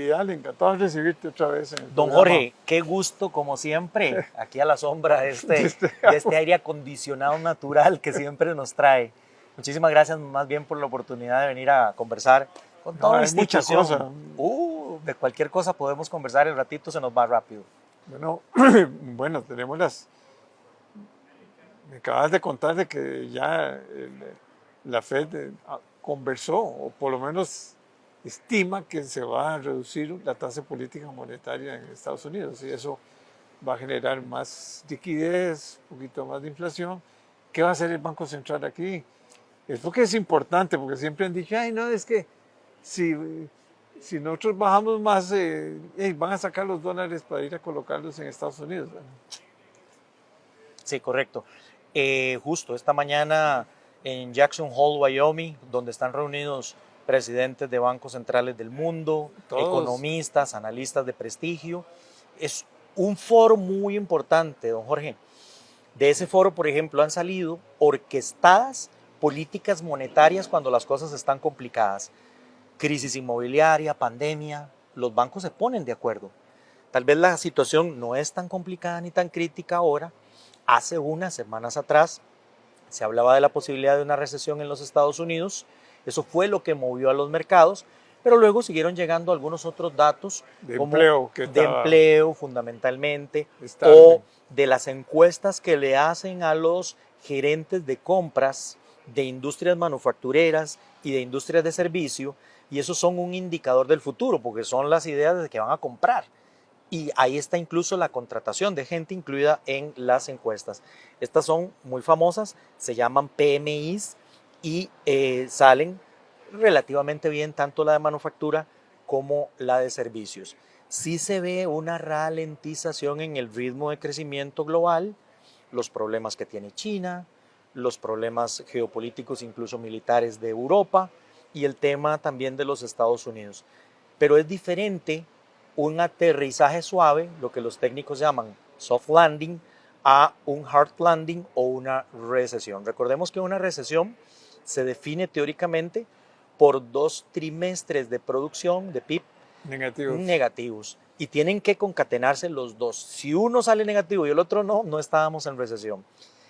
Vidal, encantado de recibirte otra vez en el Don programa. Jorge, qué gusto como siempre, aquí a la sombra de este aire acondicionado natural que siempre nos trae. Muchísimas gracias más bien por la oportunidad de venir a conversar con No, toda la hay mucha institución. cosa. De cualquier cosa podemos conversar, el ratito se nos va rápido. Bueno, bueno, me acabas de contar de que ya la Fed conversó, o por lo menos estima que se va a reducir la tasa política monetaria en Estados Unidos y eso va a generar más liquidez, un poquito más de inflación. ¿Qué va a hacer el Banco Central aquí? Es porque es importante, porque siempre han dicho, ay, no, es que si nosotros bajamos más, van a sacar los dólares para ir a colocarlos en Estados Unidos. Sí, correcto. Justo esta mañana en Jackson Hole, Wyoming, donde están reunidos presidentes de bancos centrales del mundo, Todos. economistas, analistas de prestigio. Es un foro muy importante, don Jorge. De ese foro, por ejemplo, han salido orquestadas políticas monetarias cuando las cosas están complicadas. Crisis inmobiliaria, pandemia, los bancos se ponen de acuerdo. Tal vez la situación no es tan complicada ni tan crítica ahora. Hace unas semanas atrás se hablaba de la posibilidad de una recesión en los Estados Unidos. Eso fue lo que movió a los mercados, pero luego siguieron llegando algunos otros datos De como empleo, de empleo fundamentalmente, estable. o de las encuestas que le hacen a los gerentes de compras de industrias manufactureras y de industrias de servicio, y esos son un indicador del futuro, porque son las ideas de que van a comprar. Y ahí está incluso la contratación de gente incluida en las encuestas. Estas son muy famosas, se llaman PMIs y salen relativamente bien tanto la de manufactura como la de servicios. Sí se ve una ralentización en el ritmo de crecimiento global, los problemas que tiene China, los problemas geopolíticos, incluso militares de Europa, y el tema también de los Estados Unidos. Pero es diferente un aterrizaje suave, lo que los técnicos llaman soft landing, a un hard landing o una recesión. Recordemos que una recesión se define teóricamente por 2 trimestres de producción de PIB negativos y tienen que concatenarse los dos. Si uno sale negativo y el otro no, no estábamos en recesión.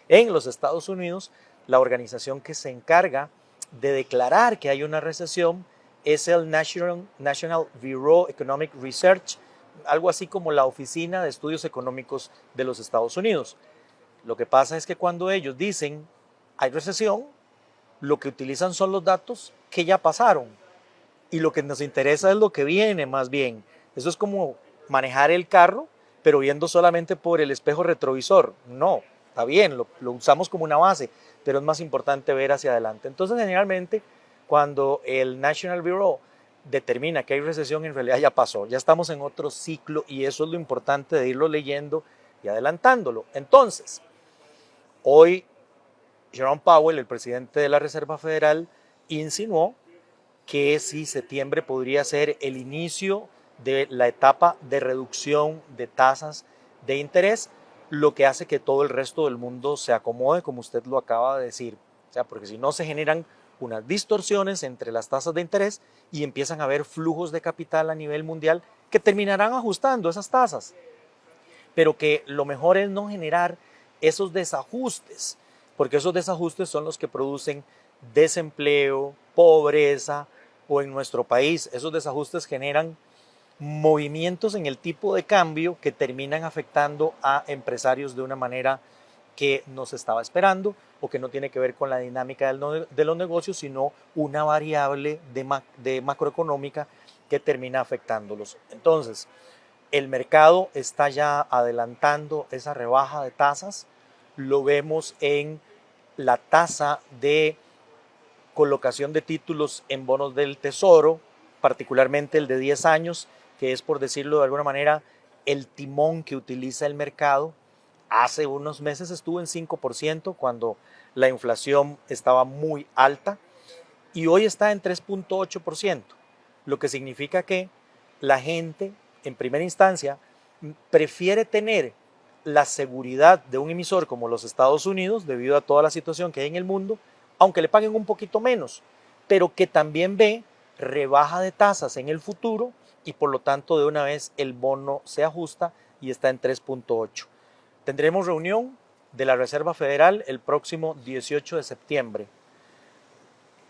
En los Estados Unidos, la organización que se encarga de declarar que hay una recesión es el National Bureau of Economic Research, algo así como la Oficina de Estudios Económicos de los Estados Unidos. Lo que pasa es que cuando ellos dicen hay recesión, lo que utilizan son los datos que ya pasaron y lo que nos interesa es lo que viene más bien. Eso es como manejar el carro, pero viendo solamente por el espejo retrovisor. No, está bien, lo usamos como una base, pero es más importante ver hacia adelante. Entonces, generalmente, cuando el National Bureau determina que hay recesión, en realidad ya pasó, ya estamos en otro ciclo y eso es lo importante de irlo leyendo y adelantándolo. Entonces, hoy Jerome Powell, el presidente de la Reserva Federal, insinuó que si septiembre podría ser el inicio de la etapa de reducción de tasas de interés, lo que hace que todo el resto del mundo se acomode, como usted lo acaba de decir. O sea, porque si no se generan unas distorsiones entre las tasas de interés y empiezan a haber flujos de capital a nivel mundial que terminarán ajustando esas tasas. Pero que lo mejor es no generar esos desajustes, porque esos desajustes son los que producen desempleo, pobreza, o en nuestro país esos desajustes generan movimientos en el tipo de cambio que terminan afectando a empresarios de una manera que no se estaba esperando o que no tiene que ver con la dinámica de los negocios, sino una variable de macroeconómica que termina afectándolos. Entonces, el mercado está ya adelantando esa rebaja de tasas, lo vemos en la tasa de colocación de títulos en bonos del tesoro, particularmente el de 10 años, que es, por decirlo de alguna manera, el timón que utiliza el mercado. Hace unos meses estuvo en 5% cuando la inflación estaba muy alta y hoy está en 3.8%, lo que significa que la gente, en primera instancia, prefiere tener la seguridad de un emisor como los Estados Unidos, debido a toda la situación que hay en el mundo, aunque le paguen un poquito menos, pero que también ve rebaja de tasas en el futuro y por lo tanto de una vez el bono se ajusta y está en 3.8. Tendremos reunión de la Reserva Federal el próximo 18 de septiembre.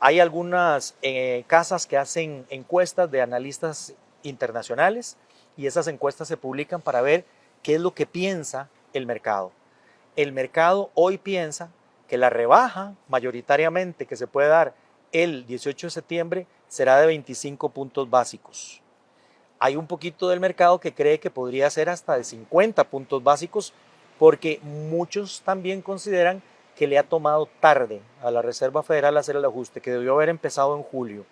Hay algunas casas que hacen encuestas de analistas internacionales y esas encuestas se publican para ver qué es lo que piensa el mercado. El mercado hoy piensa que la rebaja mayoritariamente que se puede dar el 18 de septiembre será de 25 puntos básicos. Hay un poquito del mercado que cree que podría ser hasta de 50 puntos básicos porque muchos también consideran que le ha tomado tarde a la Reserva Federal hacer el ajuste, que debió haber empezado en julio.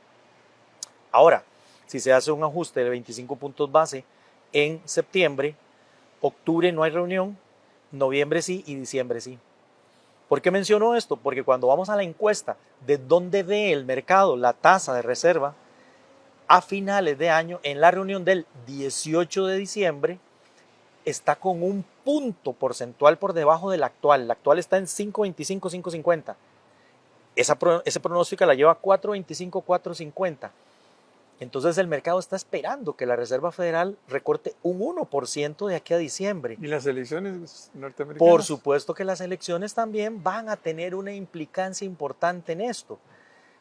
Ahora, si se hace un ajuste de 25 puntos base en septiembre, octubre no hay reunión, noviembre sí y diciembre sí. ¿Por qué menciono esto? Porque cuando vamos a la encuesta de dónde ve el mercado la tasa de reserva, a finales de año, en la reunión del 18 de diciembre, está con un punto porcentual por debajo del actual. La actual está en 5.25, 5.50. Ese pronóstico la lleva a 4.25, 4.50. Entonces el mercado está esperando que la Reserva Federal recorte un 1% de aquí a diciembre. ¿Y las elecciones norteamericanas? Por supuesto que las elecciones también van a tener una implicancia importante en esto,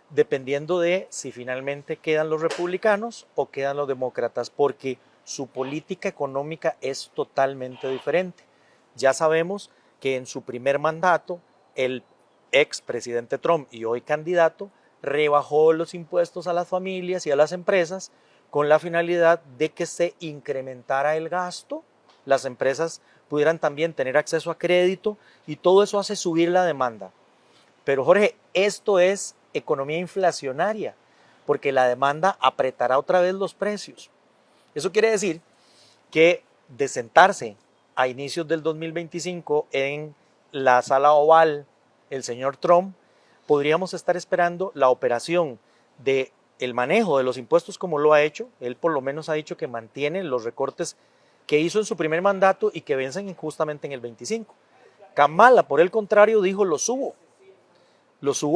dependiendo de si finalmente quedan los republicanos o quedan los demócratas, porque su política económica es totalmente diferente. Ya sabemos que en su primer mandato, el expresidente Trump y hoy candidato rebajó los impuestos a las familias y a las empresas con la finalidad de que se incrementara el gasto, las empresas pudieran también tener acceso a crédito y todo eso hace subir la demanda. Pero Jorge, esto es economía inflacionaria, porque la demanda apretará otra vez los precios. Eso quiere decir que de sentarse a inicios del 2025 en la sala oval el señor Trump, podríamos estar esperando la operación de el manejo de los impuestos como lo ha hecho. Él por lo menos ha dicho que mantiene los recortes que hizo en su primer mandato y que vencen justamente en el 25. Kamala, por el contrario, dijo los subo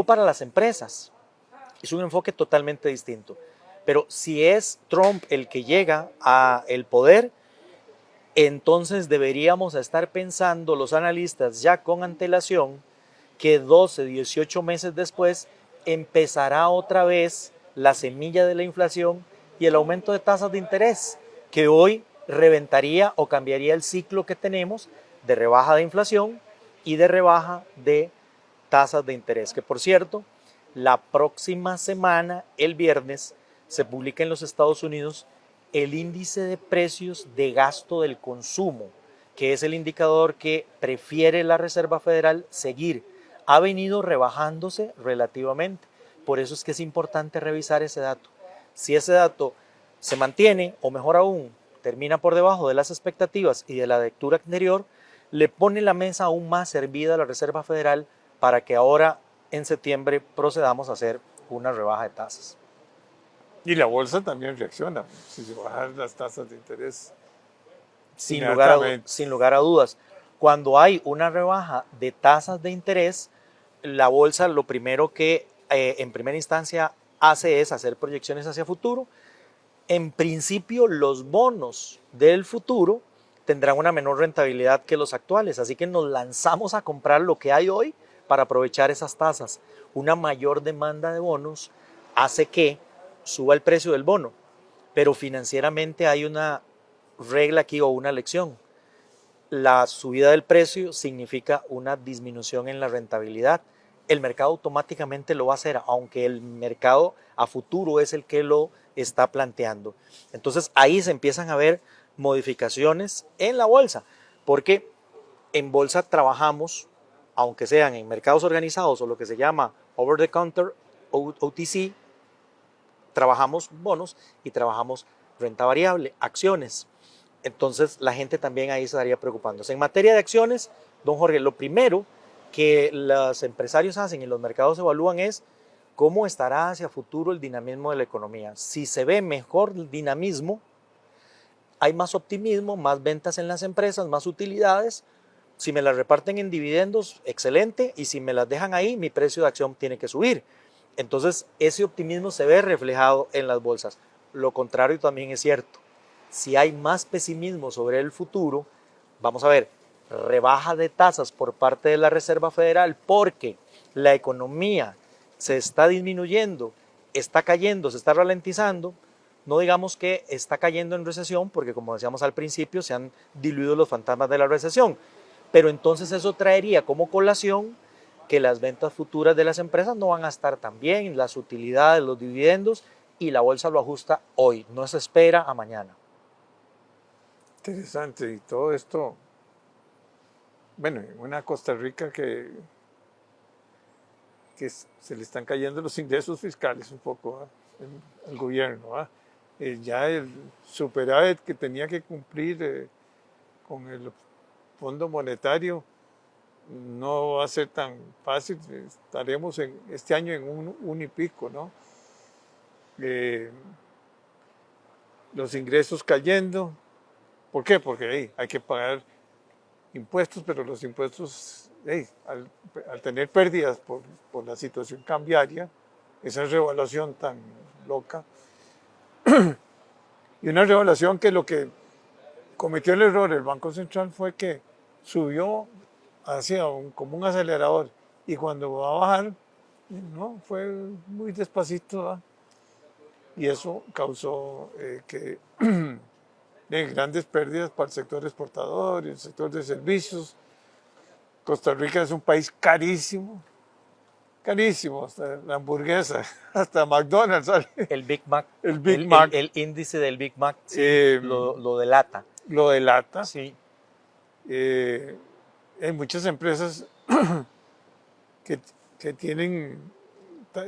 para las empresas. Es un enfoque totalmente distinto. Pero si es Trump el que llega al poder, entonces deberíamos estar pensando los analistas ya con antelación que 12, 18 meses después empezará otra vez la semilla de la inflación y el aumento de tasas de interés, que hoy reventaría o cambiaría el ciclo que tenemos de rebaja de inflación y de rebaja de tasas de interés. Que por cierto, la próxima semana, el viernes, se publica en los Estados Unidos el índice de precios de gasto del consumo, que es el indicador que prefiere la Reserva Federal seguir. Ha venido rebajándose relativamente. Por eso es que es importante revisar ese dato. Si ese dato se mantiene, o mejor aún, termina por debajo de las expectativas y de la lectura anterior, le pone la mesa aún más servida a la Reserva Federal para que ahora en septiembre procedamos a hacer una rebaja de tasas. Y la bolsa también reacciona. Si se bajan las tasas de interés. Sin lugar a dudas. Cuando hay una rebaja de tasas de interés, la bolsa lo primero que en primera instancia hace es hacer proyecciones hacia futuro. En principio, los bonos del futuro tendrán una menor rentabilidad que los actuales, así que nos lanzamos a comprar lo que hay hoy para aprovechar esas tasas. Una mayor demanda de bonos hace que suba el precio del bono, pero financieramente hay una regla aquí o una lección. La subida del precio significa una disminución en la rentabilidad. El mercado automáticamente lo va a hacer, aunque el mercado a futuro es el que lo está planteando. Entonces ahí se empiezan a ver modificaciones en la bolsa, porque en bolsa trabajamos, aunque sean en mercados organizados o lo que se llama over the counter, OTC, trabajamos bonos y trabajamos renta variable, acciones. Entonces la gente también ahí se estaría preocupándose. En materia de acciones, don Jorge, lo primero que los empresarios hacen y los mercados evalúan es cómo estará hacia futuro el dinamismo de la economía. Si se ve mejor el dinamismo, hay más optimismo, más ventas en las empresas, más utilidades. Si me las reparten en dividendos, excelente, y si me las dejan ahí, mi precio de acción tiene que subir. Entonces ese optimismo se ve reflejado en las bolsas. lo contrario también es cierto. Si hay más pesimismo sobre el futuro, vamos a ver, rebaja de tasas por parte de la Reserva Federal porque la economía se está disminuyendo, está cayendo, se está ralentizando, no digamos que está cayendo en recesión, porque como decíamos al principio, se han diluido los fantasmas de la recesión, pero entonces eso traería como colación que las ventas futuras de las empresas no van a estar tan bien, las utilidades, los dividendos, y la bolsa lo ajusta hoy, no se espera a mañana. Interesante. Y todo esto, bueno, en una Costa Rica que se le están cayendo los ingresos fiscales un poco al gobierno. Ya el superávit que tenía que cumplir con el Fondo Monetario no va a ser tan fácil. Estaremos este año en un y pico, ¿no? Los ingresos cayendo. ¿Por qué? Porque hay que pagar impuestos, pero los impuestos, al tener pérdidas por la situación cambiaria, esa revaluación tan loca, y una revaluación que lo que cometió el error el Banco Central fue que subió hacia como un acelerador, y cuando va a bajar, no, fue muy despacito, ¿va? Y eso causó que grandes pérdidas para el sector exportador y el sector de servicios. Costa Rica es un país carísimo, carísimo, hasta la hamburguesa, hasta McDonald's sale. El Big Mac, El Big Mac. El índice del Big Mac sí, lo delata. Lo delata. Sí. Hay muchas empresas que tienen,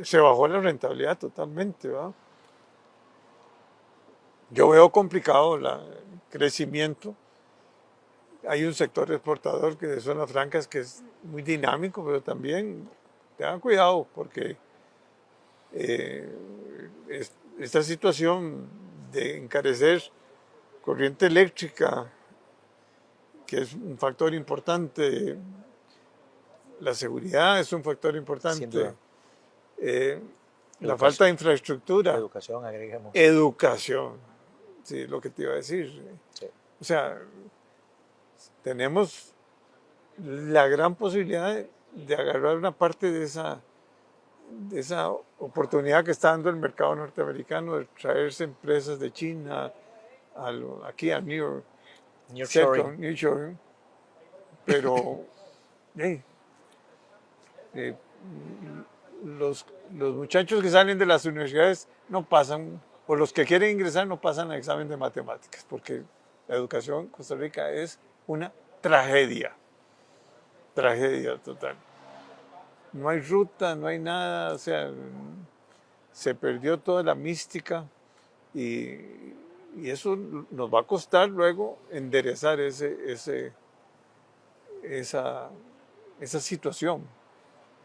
se bajó la rentabilidad totalmente, ¿va? Yo veo complicado el crecimiento. Hay un sector exportador que de zonas francas que es muy dinámico, pero también tengan cuidado porque esta situación de encarecer corriente eléctrica, que es un factor importante, la seguridad es un factor importante, la falta de infraestructura. Educación, agreguemos. Educación, sí, lo que te iba a decir. Sí. O sea, tenemos la gran posibilidad de agarrar una parte de esa oportunidad que está dando el mercado norteamericano de traerse empresas de China aquí a nearshoring, pero los muchachos que salen de las universidades no pasan, o los que quieren ingresar no pasan al examen de matemáticas, porque la educación en Costa Rica es una tragedia total. No hay ruta, no hay nada, o sea, se perdió toda la mística y eso nos va a costar luego enderezar esa situación.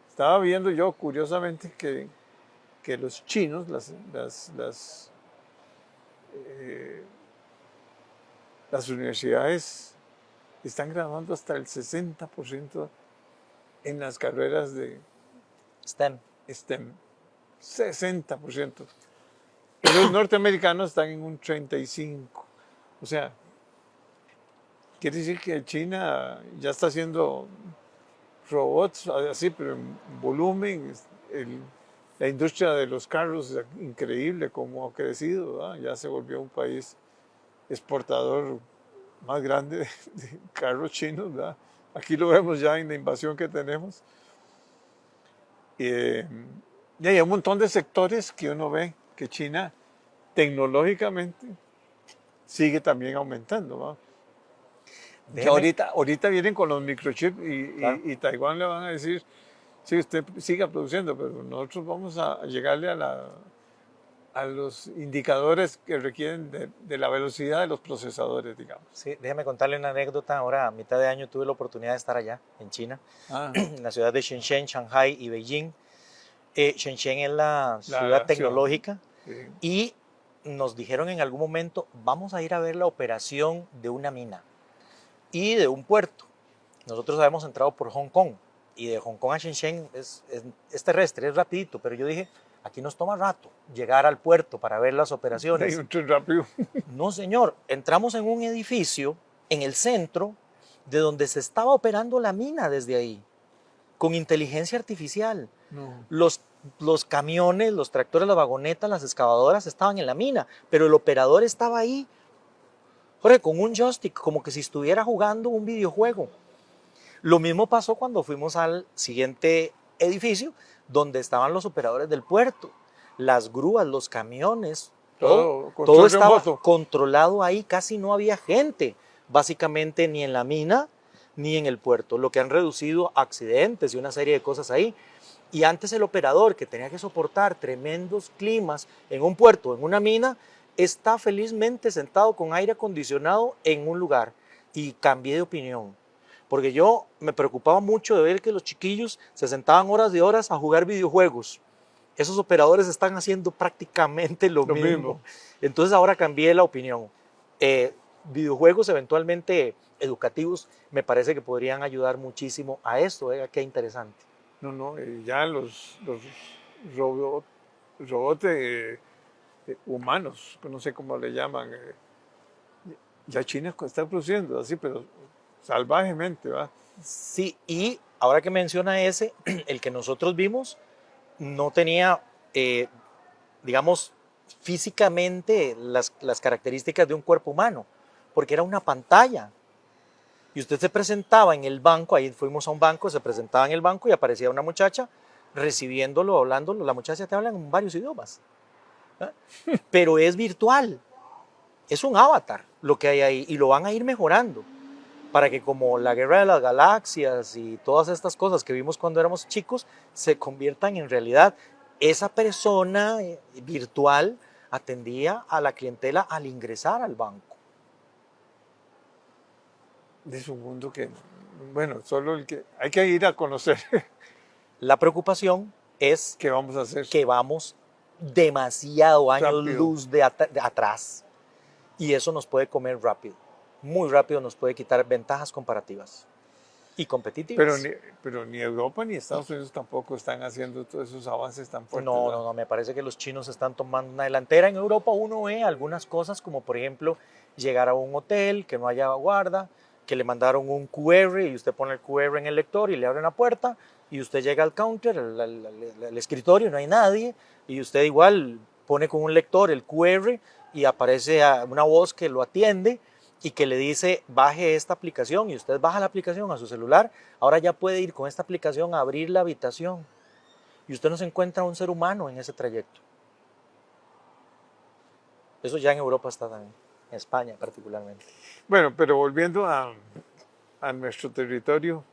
Estaba viendo yo, curiosamente, que los chinos, las universidades están graduando hasta el 60% en las carreras de STEM. 60%. Pero los norteamericanos están en un 35%. O sea, quiere decir que China ya está haciendo robots así, pero en volumen. La industria de los carros es increíble cómo ha crecido, ¿verdad? Ya se volvió un país exportador más grande de carros chinos, ¿verdad? Aquí lo vemos ya en la invasión que tenemos. Y hay un montón de sectores que uno ve que China tecnológicamente sigue también aumentando, ¿va? Que ahorita vienen con los microchips Claro. y Taiwán le van a decir, sí, usted siga produciendo, pero nosotros vamos a llegarle a los indicadores que requieren de la velocidad de los procesadores, digamos. Sí, déjame contarle una anécdota. Ahora, a mitad de año, tuve la oportunidad de estar allá, en China, en la ciudad de Shenzhen, Shanghai y Beijing. Shenzhen es la ciudad tecnológica Sí. y nos dijeron en algún momento, vamos a ir a ver la operación de una mina y de un puerto. Nosotros habíamos entrado por Hong Kong y de Hong Kong a Shenzhen es terrestre, es rapidito, pero yo dije, aquí nos toma rato llegar al puerto para ver las Hay operaciones. un tren rápido. No, señor, entramos en un edificio en el centro de donde se estaba operando la mina desde ahí, con inteligencia artificial. No. Los camiones, los tractores, las vagonetas, las excavadoras estaban en la mina, pero el operador estaba ahí, Jorge, con un joystick, como que si estuviera jugando un videojuego. Lo mismo pasó cuando fuimos al siguiente edificio, donde estaban los operadores del puerto, las grúas, los camiones, todo control estaba remoto. controlado ahí, casi no había gente, básicamente ni en la mina ni en el puerto, lo que han reducido accidentes y una serie de cosas ahí. Y antes el operador, que tenía que soportar tremendos climas en un puerto, en una mina, está felizmente sentado con aire acondicionado en un lugar. Y cambié de opinión, porque yo me preocupaba mucho de ver que los chiquillos se sentaban horas y horas a jugar videojuegos. Esos operadores están haciendo prácticamente lo mismo. Entonces ahora cambié la opinión. Videojuegos eventualmente educativos me parece que podrían ayudar muchísimo a esto. Qué interesante. No, ya los robots humanos, no sé cómo le llaman, ya China está produciendo así, pero salvajemente, ¿va? Sí, y ahora que menciona ese, el que nosotros vimos no tenía, digamos, físicamente las características de un cuerpo humano, porque era una pantalla. Y usted se presentaba en el banco, ahí fuimos a un banco, se presentaba en el banco y aparecía una muchacha recibiéndolo, hablándolo. La muchacha te habla en varios idiomas, ¿eh? Pero es virtual, es un avatar lo que hay ahí y lo van a ir mejorando para que, como la guerra de las galaxias y todas estas cosas que vimos cuando éramos chicos, se conviertan en realidad. Esa persona virtual atendía a la clientela al ingresar al banco. Es un mundo que, bueno, solo el que hay que ir a conocer. La preocupación es ¿Qué vamos a hacer? que vamos demasiado años Rápido. luz de atrás y eso nos puede comer rápido, muy rápido nos puede quitar ventajas comparativas y competitivas. Pero ni Europa ni Estados Unidos tampoco están haciendo todos esos avances tan fuertes. No, me parece que los chinos están tomando una delantera. En Europa uno ve algunas cosas como, por ejemplo, llegar a un hotel que no haya guarda, que le mandaron un QR y usted pone el QR en el lector y le abren la puerta y usted llega al counter, al escritorio, no hay nadie y usted igual pone con un lector el QR y aparece una voz que lo atiende y que le dice baje esta aplicación y usted baja la aplicación a su celular. Ahora ya puede ir con esta aplicación a abrir la habitación y usted no se encuentra un ser humano en ese trayecto. Eso ya en Europa está también, en España particularmente. Bueno, pero volviendo a nuestro territorio,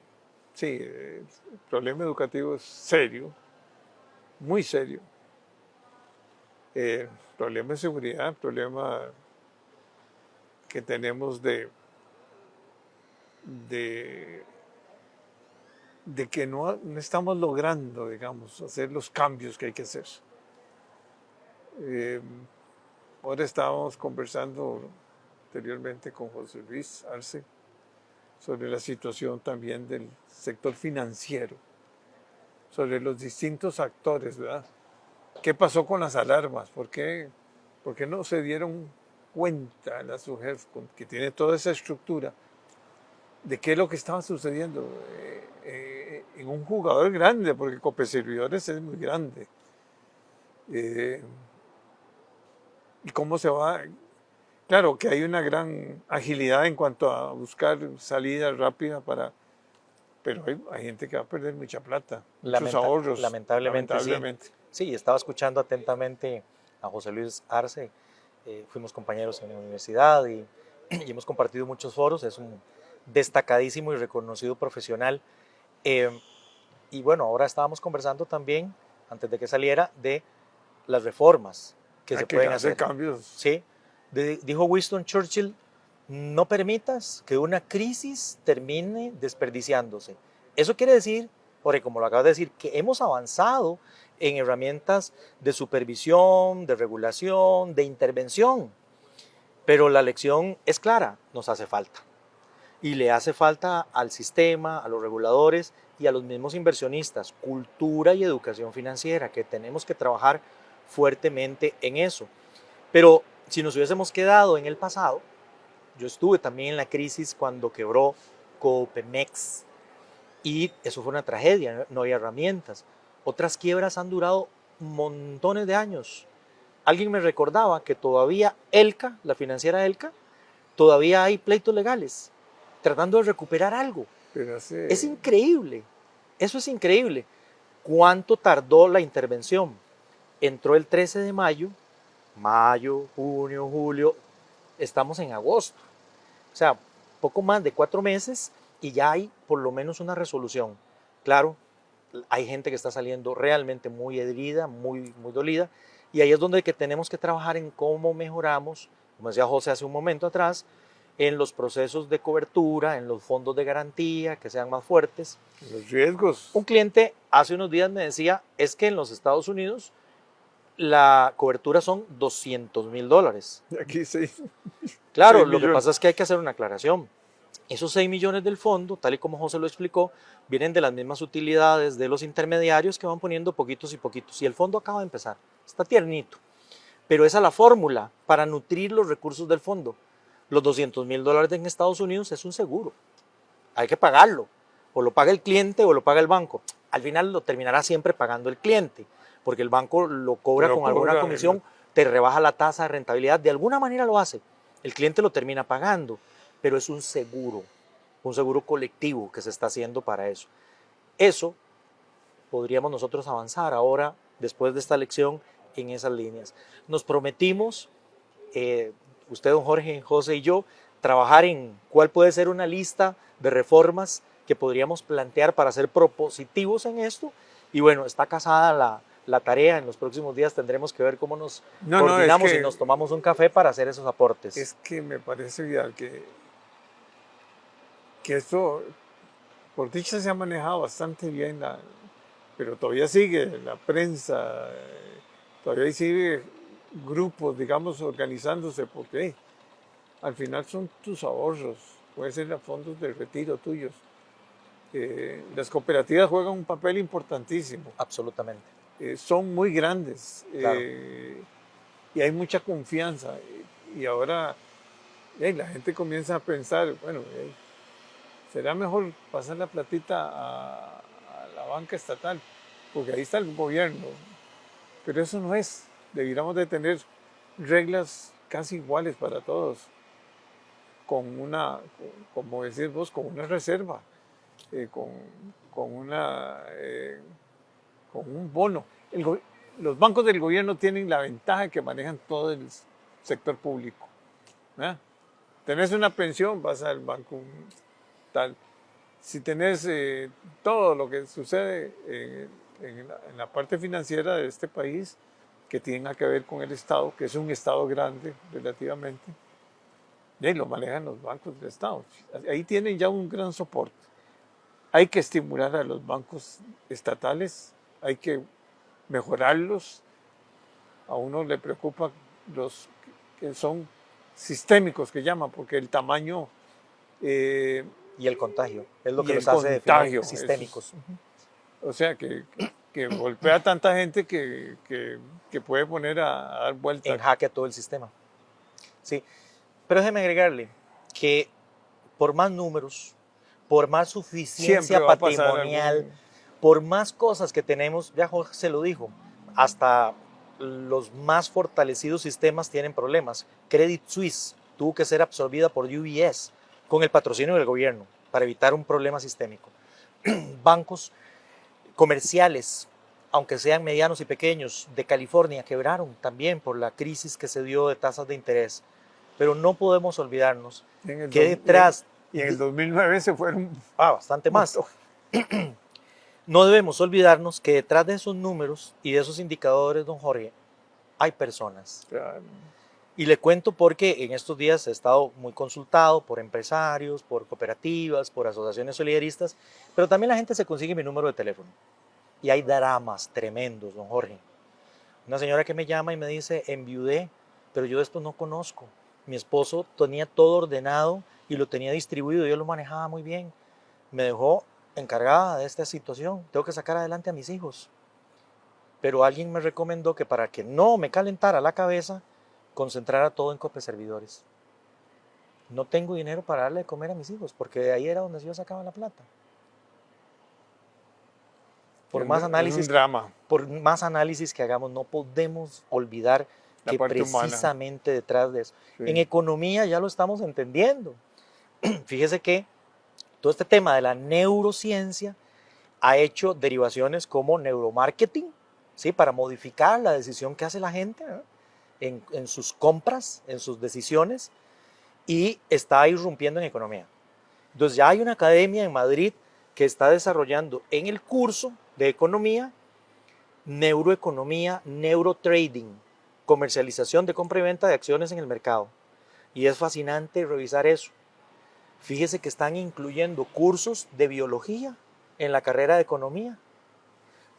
sí, el problema educativo es serio, muy serio. Problema de seguridad, problema que tenemos de que no estamos logrando, digamos, hacer los cambios que hay que hacer. Ahora estábamos conversando anteriormente con José Luis Arce sobre la situación también del sector financiero, sobre los distintos actores, ¿verdad? ¿Qué pasó con las alarmas? ¿Por qué no se dieron cuenta la SUGEF, que tiene toda esa estructura, de qué es lo que estaba sucediendo en un jugador grande? Porque Copeservidores es muy grande. ¿Y cómo se va? Claro que hay una gran agilidad en cuanto a buscar salidas rápidas pero hay gente que va a perder mucha plata, muchos ahorros. Lamentablemente. Sí, estaba escuchando atentamente a José Luis Arce. Fuimos compañeros en la universidad y hemos compartido muchos foros. Es un destacadísimo y reconocido profesional. Y bueno, ahora estábamos conversando también, antes de que saliera, de las reformas que se pueden hacer. Cambios. Sí. Dijo Winston Churchill, no permitas que una crisis termine desperdiciándose. Eso quiere decir, porque como lo acabas de decir, que hemos avanzado en herramientas de supervisión, de regulación, de intervención. Pero la lección es clara, nos hace falta. Y le hace falta al sistema, a los reguladores, y a los mismos inversionistas, cultura y educación financiera, que tenemos que trabajar fuertemente en eso. Pero si nos hubiésemos quedado en el pasado, yo estuve también en la crisis cuando quebró Copemex y eso fue una tragedia, no había herramientas. Otras quiebras han durado montones de años. Alguien me recordaba que todavía Elca, la financiera Elca, todavía hay pleitos legales tratando de recuperar algo. Pero Es increíble, eso es increíble. ¿Cuánto tardó la intervención? Entró el 13 de mayo, junio, julio, estamos en agosto. O sea, poco más de 4 meses y ya hay por lo menos una resolución. Claro, hay gente que está saliendo realmente muy herida, muy dolida, y ahí es donde que tenemos que trabajar en cómo mejoramos, como decía José hace un momento atrás, en los procesos de cobertura, en los fondos de garantía, que sean más fuertes. los riesgos. Un cliente hace unos días me decía, es que en los Estados Unidos la cobertura son $200,000. Aquí sí. Claro, 6 lo que millones. pasa es que hay que hacer una aclaración. Esos 6 millones del fondo, tal y como José lo explicó, vienen de las mismas utilidades de los intermediarios que van poniendo poquitos y poquitos. Y el fondo acaba de empezar, está tiernito. Pero esa es la fórmula para nutrir los recursos del fondo. Los $200,000 en Estados Unidos es un seguro. Hay que pagarlo. O lo paga el cliente o lo paga el banco. Al final lo terminará siempre pagando el cliente, porque el banco lo cobra con alguna comisión, te rebaja la tasa de rentabilidad, de alguna manera lo hace. El cliente lo termina pagando, pero es un seguro colectivo que se está haciendo para eso. Eso podríamos nosotros avanzar ahora, después de esta lección, en esas líneas. Nos prometimos, usted, don Jorge, José y yo, trabajar en cuál puede ser una lista de reformas que podríamos plantear para ser propositivos en esto. Y bueno, está casada la tarea. En los próximos días tendremos que ver cómo nos coordinamos y nos tomamos un café para hacer esos aportes. Es que me parece vial que esto, por dicha, se ha manejado bastante bien, pero todavía sigue la prensa, todavía sigue grupos, digamos, organizándose, porque al final son tus ahorros, pueden ser los fondos de retiro tuyos. Las cooperativas juegan un papel importantísimo. Absolutamente. Son muy grandes, Claro. y hay mucha confianza. Y ahora la gente comienza a pensar, bueno, será mejor pasar la platita a la banca estatal, porque ahí está el gobierno. Pero eso no es. Deberíamos de tener reglas casi iguales para todos, con una, como decís vos, con una reserva, con un bono. Los bancos del gobierno tienen la ventaja de que manejan todo el sector público. ¿Verdad? Tenés una pensión, vas al banco tal. Si tenés todo lo que sucede en la parte financiera de este país, que tenga que ver con el Estado, que es un Estado grande relativamente, y lo manejan los bancos del Estado. Ahí tienen ya un gran soporte. Hay que estimular a los bancos estatales, hay que mejorarlos. A uno le preocupa los que son sistémicos, que llaman, porque el tamaño... y el contagio, es lo y que el los hace contagio, sistémicos. O sea, que golpea a tanta gente que puede poner a dar vuelta. En jaque a todo el sistema. Sí, pero déjeme agregarle que por más números, por más suficiencia patrimonial, por más cosas que tenemos, ya Jorge se lo dijo, hasta los más fortalecidos sistemas tienen problemas. Credit Suisse tuvo que ser absorbida por UBS con el patrocinio del gobierno para evitar un problema sistémico. Bancos comerciales, aunque sean medianos y pequeños, de California quebraron también por la crisis que se dio de tasas de interés. Pero no podemos olvidarnos que detrás... Y en el 2009 se fueron... bastante más. No debemos olvidarnos que detrás de esos números y de esos indicadores, don Jorge, hay personas. Claro. Y le cuento porque en estos días he estado muy consultado por empresarios, por cooperativas, por asociaciones solidaristas, pero también la gente se consigue mi número de teléfono. Y hay dramas tremendos, don Jorge. Una señora que me llama y me dice, enviudé, pero yo esto no conozco. Mi esposo tenía todo ordenado y lo tenía distribuido, yo lo manejaba muy bien. Me dejó encargada de esta situación, tengo que sacar adelante a mis hijos. Pero alguien me recomendó que para que no me calentara la cabeza, concentrara todo en Copeservidores. No tengo dinero para darle de comer a mis hijos, porque de ahí era donde yo sacaba la plata. Por más Es un análisis, drama, por más análisis que hagamos, no podemos olvidar la que parte humana. precisamente detrás de eso. Sí. En economía ya lo estamos entendiendo. Fíjese que todo este tema de la neurociencia ha hecho derivaciones como neuromarketing, ¿sí? Para modificar la decisión que hace la gente, ¿no? en sus compras, en sus decisiones, y está irrumpiendo en economía. Entonces ya hay una academia en Madrid que está desarrollando en el curso de economía, neuroeconomía, neurotrading, comercialización de compra y venta de acciones en el mercado. Y es fascinante revisar eso. Fíjese que están incluyendo cursos de biología en la carrera de economía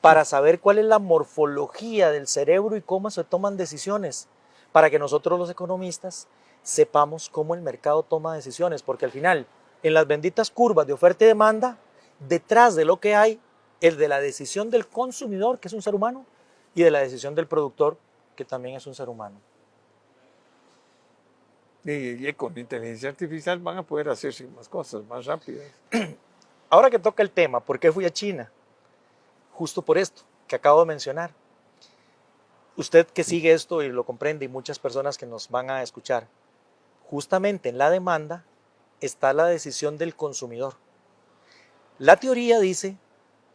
para saber cuál es la morfología del cerebro y cómo se toman decisiones, para que nosotros los economistas sepamos cómo el mercado toma decisiones, porque al final, en las benditas curvas de oferta y demanda, detrás de lo que hay, el de la decisión del consumidor, que es un ser humano, y de la decisión del productor, que también es un ser humano. Y con inteligencia artificial van a poder hacerse más cosas, más rápidas. Ahora que toca el tema, ¿por qué fui a China? Justo por esto que acabo de mencionar. Usted que sigue esto y lo comprende, y muchas personas que nos van a escuchar, justamente en la demanda está la decisión del consumidor. La teoría dice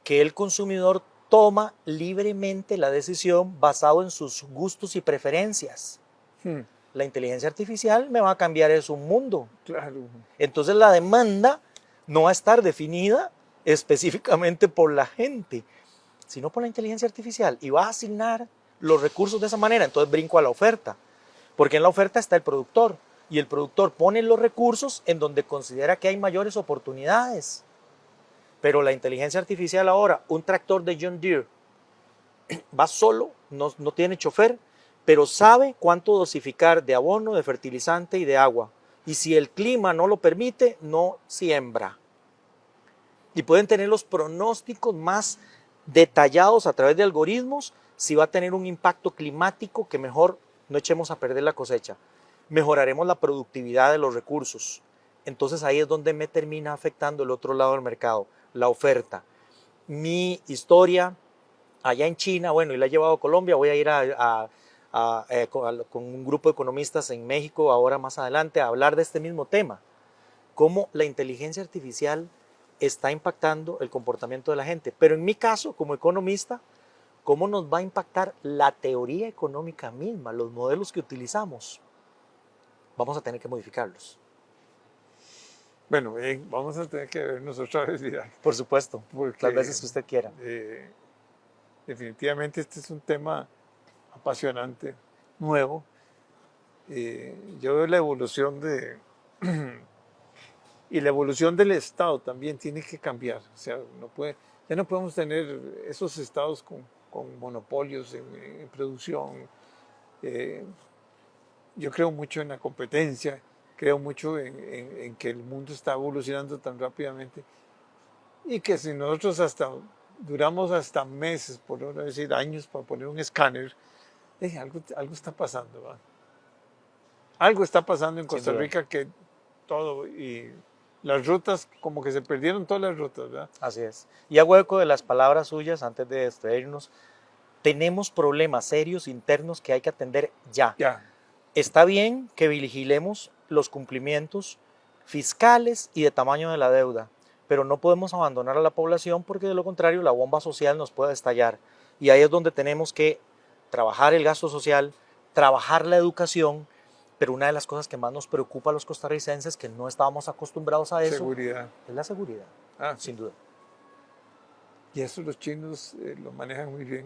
que el consumidor toma libremente la decisión basado en sus gustos y preferencias. La inteligencia artificial me va a cambiar eso un mundo. Claro. Entonces la demanda no va a estar definida específicamente por la gente, sino por la inteligencia artificial, y va a asignar los recursos de esa manera. Entonces brinco a la oferta, porque en la oferta está el productor, y el productor pone los recursos en donde considera que hay mayores oportunidades. Pero la inteligencia artificial ahora, un tractor de John Deere, va solo, no tiene chofer, pero sabe cuánto dosificar de abono, de fertilizante y de agua. Y si el clima no lo permite, no siembra. Y pueden tener los pronósticos más detallados a través de algoritmos si va a tener un impacto climático, que mejor no echemos a perder la cosecha. Mejoraremos la productividad de los recursos. Entonces ahí es donde me termina afectando el otro lado del mercado, la oferta. Mi historia allá en China, bueno, y la he llevado a Colombia, voy a ir con un grupo de economistas en México ahora más adelante a hablar de este mismo tema, cómo la inteligencia artificial está impactando el comportamiento de la gente. Pero en mi caso, como economista, ¿cómo nos va a impactar la teoría económica misma, los modelos que utilizamos? Vamos a tener que modificarlos. Bueno, vamos a tener que vernos otra vez, Por supuesto, porque las veces que usted quiera. Definitivamente este es un tema apasionante, nuevo. Yo veo la evolución y la evolución del Estado también tiene que cambiar. O sea, ya no podemos tener esos estados con monopolios en producción. Yo creo mucho en la competencia, creo mucho en que el mundo está evolucionando tan rápidamente y que si nosotros duramos hasta meses, por no decir años, para poner un escáner, algo está pasando, ¿va? Algo está pasando en Costa Rica que todo, y las rutas, como que se perdieron todas las rutas, ¿verdad? Así es. Y hago eco de las palabras suyas antes de despedirnos. Tenemos problemas serios internos que hay que atender ya. Está bien que vigilemos los cumplimientos fiscales y de tamaño de la deuda, pero no podemos abandonar a la población, porque de lo contrario la bomba social nos puede estallar. Y ahí es donde tenemos que trabajar el gasto social, trabajar la educación, pero una de las cosas que más nos preocupa a los costarricenses, que no estábamos acostumbrados a eso, seguridad. Es la seguridad, sin duda. Y eso los chinos lo manejan muy bien.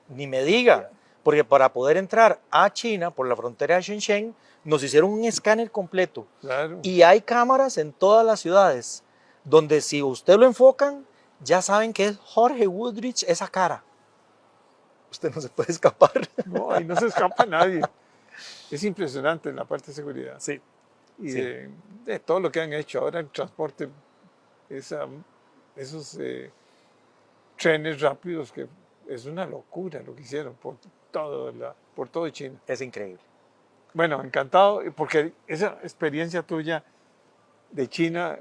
Ni me diga, porque para poder entrar a China por la frontera de Shenzhen nos hicieron un escáner completo. Claro. Y hay cámaras en todas las ciudades, donde si usted lo enfocan, ya saben que es Jorge Woodrich esa cara. Usted no se puede escapar. No, ahí no se escapa nadie. Es impresionante en la parte de seguridad. Sí. Y de todo lo que han hecho ahora, el transporte es esos trenes rápidos que es una locura lo que hicieron por todo China. Es increíble. Bueno, encantado, porque esa experiencia tuya de China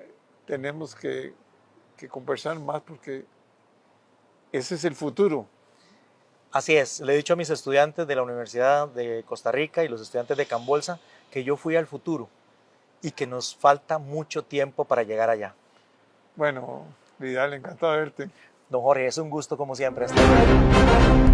tenemos que conversar más porque ese es el futuro. Así es, le he dicho a mis estudiantes de la Universidad de Costa Rica y los estudiantes de Cambolsa que yo fui al futuro y que nos falta mucho tiempo para llegar allá. Bueno, Vidal, encantado de verte. Don Jorge, es un gusto como siempre. Hasta luego.